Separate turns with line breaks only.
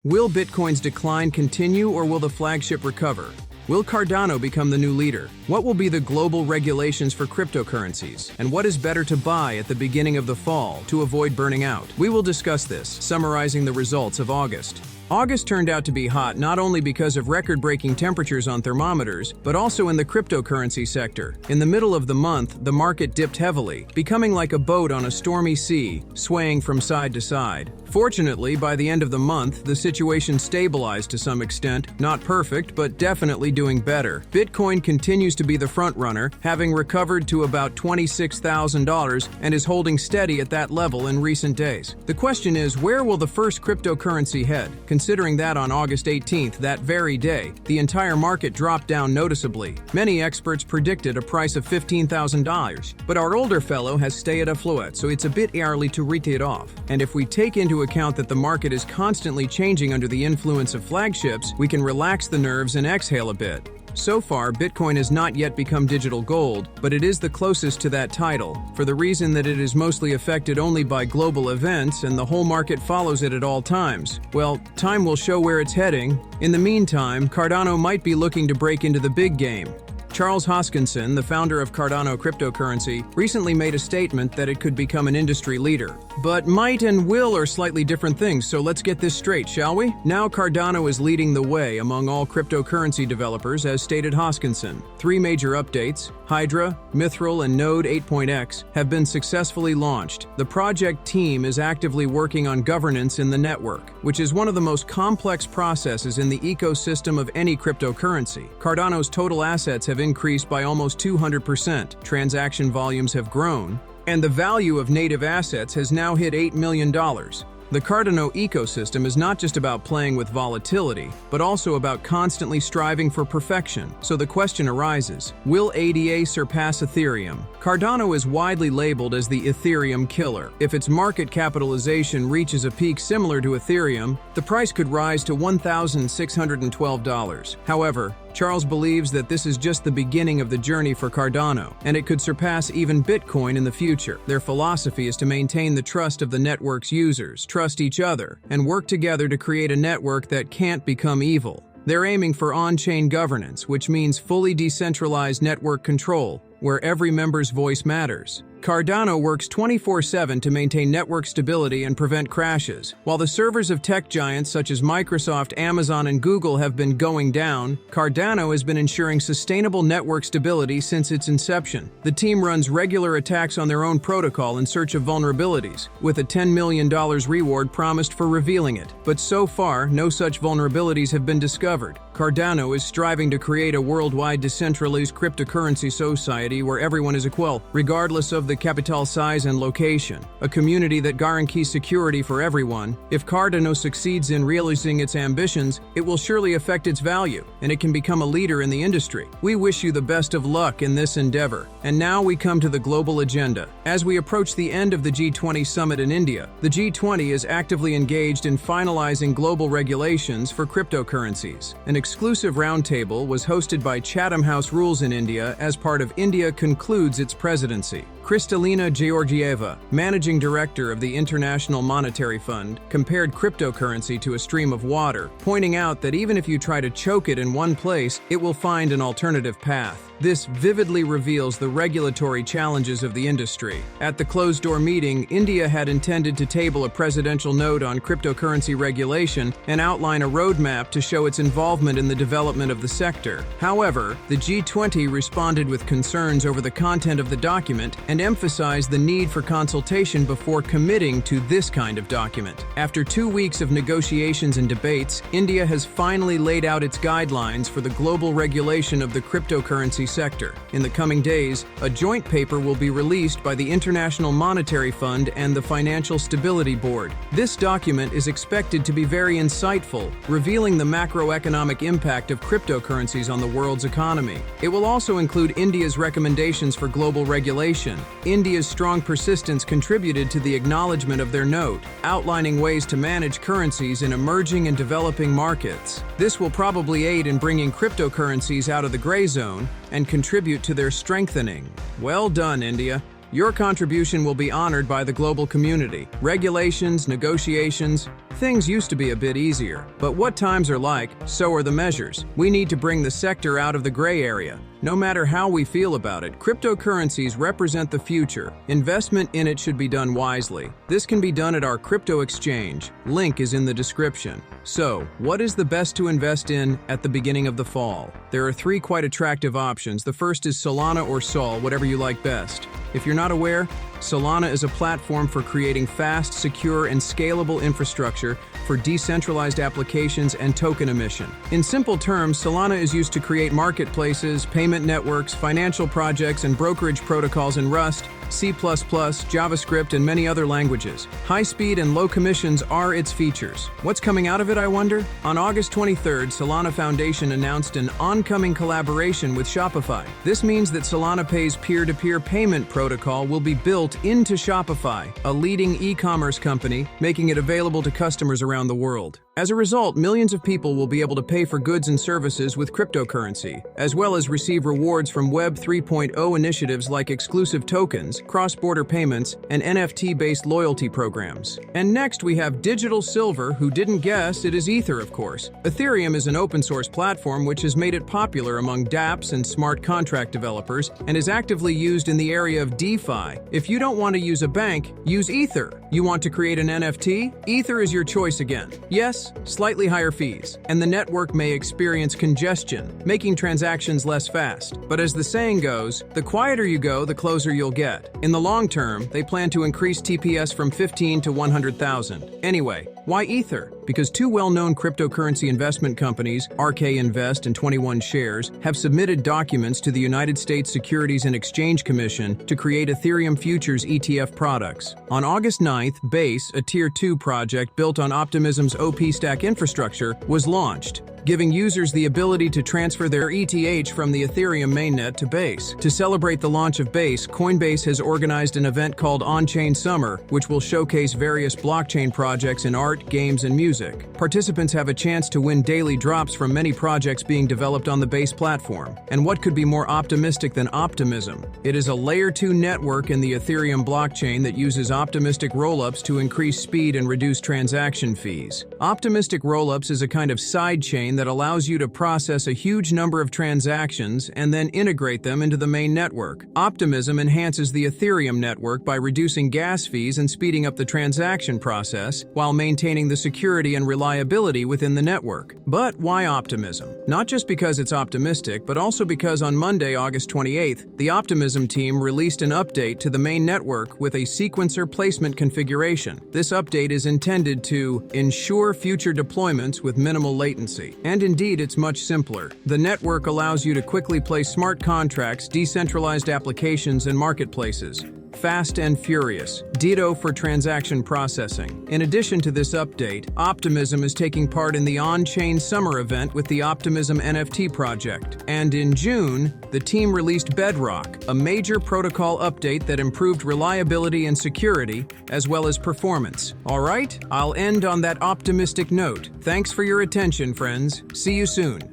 Will Bitcoin's decline continue or will the flagship recover? Will Cardano become the new leader? What will be the global regulations for cryptocurrencies? And what is better to buy at the beginning of the fall to avoid burning out? We will discuss this, summarizing the results of August. August turned out to be hot not only because of record-breaking temperatures on thermometers, but also in the cryptocurrency sector. In the middle of the month, the market dipped heavily, becoming like a boat on a stormy sea, swaying from side to side. Fortunately, by the end of the month, the situation stabilized to some extent, not perfect, but definitely doing better. Bitcoin continues to be the front-runner, having recovered to about $26,000 and is holding steady at that level in recent days. The question is, where will the first cryptocurrency head? Considering that on August 18th, that very day, the entire market dropped down noticeably. Many experts predicted a price of $15,000, but our older fellow has stayed afloat, so it's a bit early to write it off. And if we take into account that the market is constantly changing under the influence of flagships, we can relax the nerves and exhale a bit. So far, Bitcoin has not yet become digital gold, but it is the closest to that title, for the reason that it is mostly affected only by global events and the whole market follows it at all times. Well, time will show where it's heading. In the meantime, Cardano might be looking to break into the big game. Charles Hoskinson, the founder of Cardano cryptocurrency, recently made a statement that it could become an industry leader. But might and will are slightly different things, so let's get this straight, shall we? Now Cardano is leading the way among all cryptocurrency developers, as stated Hoskinson. 3 major updates, Hydra, Mithril, and Node 8.x, have been successfully launched. The project team is actively working on governance in the network, which is one of the most complex processes in the ecosystem of any cryptocurrency. Cardano's total assets have increased by almost 200%, transaction volumes have grown, and the value of native assets has now hit $8 million. The Cardano ecosystem is not just about playing with volatility, but also about constantly striving for perfection. So the question arises, will ADA surpass Ethereum? Cardano is widely labeled as the Ethereum killer. If its market capitalization reaches a peak similar to Ethereum, the price could rise to $1,612. However, Charles believes that this is just the beginning of the journey for Cardano, and it could surpass even Bitcoin in the future. Their philosophy is to maintain the trust of the network's users, trust each other, and work together to create a network that can't become evil. They're aiming for on-chain governance, which means fully decentralized network control, where every member's voice matters. Cardano works 24/7 to maintain network stability and prevent crashes. While the servers of tech giants such as Microsoft, Amazon, and Google have been going down, Cardano has been ensuring sustainable network stability since its inception. The team runs regular attacks on their own protocol in search of vulnerabilities, with a $10 million reward promised for revealing it. But so far, no such vulnerabilities have been discovered. Cardano is striving to create a worldwide decentralized cryptocurrency society where everyone is equal, regardless of the capital size and location, a community that guarantees security for everyone. If Cardano succeeds in realizing its ambitions, it will surely affect its value, and it can become a leader in the industry. We wish you the best of luck in this endeavor. And now we come to the global agenda. As we approach the end of the G20 summit in India, the G20 is actively engaged in finalizing global regulations for cryptocurrencies. An exclusive roundtable was hosted by Chatham House Rules in India as part of India Concludes its presidency. Kristalina Georgieva, managing director of the International Monetary Fund, compared cryptocurrency to a stream of water, pointing out that even if you try to choke it in one place, it will find an alternative path. This vividly reveals the regulatory challenges of the industry. At the closed-door meeting, India had intended to table a presidential note on cryptocurrency regulation and outline a roadmap to show its involvement in the development of the sector. However, the G20 responded with concerns over the content of the document and emphasized the need for consultation before committing to this kind of document. After 2 weeks of negotiations and debates, India has finally laid out its guidelines for the global regulation of the cryptocurrency sector. In the coming days, a joint paper will be released by the International Monetary Fund and the Financial Stability Board. This document is expected to be very insightful, revealing the macroeconomic impact of cryptocurrencies on the world's economy. It will also include India's recommendations for global regulation. India's strong persistence contributed to the acknowledgement of their note, outlining ways to manage currencies in emerging and developing markets. This will probably aid in bringing cryptocurrencies out of the gray zone and contribute to their strengthening. Well done, India. Your contribution will be honored by the global community. Regulations, negotiations, things used to be a bit easier. But what times are like, so are the measures. We need to bring the sector out of the gray area. No matter how we feel about it, cryptocurrencies represent the future. Investment in it should be done wisely. This can be done at our crypto exchange. Link is in the description. So, what is the best to invest in at the beginning of the fall? There are 3 quite attractive options. The first is Solana or Sol, whatever you like best. If you're not aware, Solana is a platform for creating fast, secure, and scalable infrastructure for decentralized applications and token emission. In simple terms, Solana is used to create marketplaces, payment networks, financial projects, and brokerage protocols in Rust, C++, JavaScript, and many other languages. High speed and low commissions are its features. What's coming out of it, I wonder? On August 23rd, Solana Foundation announced an oncoming collaboration with Shopify. This means that Solana Pay's peer-to-peer payment protocol will be built into Shopify, a leading e-commerce company, making it available to customers around the world. As a result, millions of people will be able to pay for goods and services with cryptocurrency, as well as receive rewards from Web 3.0 initiatives like exclusive tokens, cross-border payments, and NFT-based loyalty programs. And next we have digital silver. Who didn't guess? It is Ether, of course. Ethereum is an open-source platform which has made it popular among dApps and smart contract developers and is actively used in the area of DeFi. If you don't want to use a bank, use Ether. You want to create an NFT? Ether is your choice again. Yes, slightly higher fees, and the network may experience congestion, making transactions less fast. But as the saying goes, the quieter you go, the closer you'll get. In the long term, they plan to increase TPS from 15 to 100,000. Anyway, why Ether? Because 2 well-known cryptocurrency investment companies, RK Invest and 21 Shares, have submitted documents to the United States Securities and Exchange Commission to create Ethereum futures ETF products. On August 9th, Base, a Tier 2 project built on Optimism's OP Stack infrastructure, was launched, giving users the ability to transfer their ETH from the Ethereum mainnet to Base. To celebrate the launch of Base, Coinbase has organized an event called On-Chain Summer, which will showcase various blockchain projects in art, games, and music. Participants have a chance to win daily drops from many projects being developed on the Base platform. And what could be more optimistic than Optimism? It is a Layer 2 network in the Ethereum blockchain that uses optimistic rollups to increase speed and reduce transaction fees. Optimistic rollups is a kind of sidechain that allows you to process a huge number of transactions and then integrate them into the main network. Optimism enhances the Ethereum network by reducing gas fees and speeding up the transaction process while maintaining the security and reliability within the network. But why Optimism? Not just because it's optimistic, but also because on Monday, August 28th, the Optimism team released an update to the main network with a sequencer placement configuration. This update is intended to ensure future deployments with minimal latency. And indeed, it's much simpler. The network allows you to quickly place smart contracts, decentralized applications, and marketplaces. Fast and furious. Ditto for transaction processing. In addition to this update, Optimism is taking part in the On-Chain Summer event with the Optimism NFT project. And in June, the team released Bedrock, a major protocol update that improved reliability and security, as well as performance. All right, I'll end on that optimistic note. Thanks for your attention, friends. See you soon.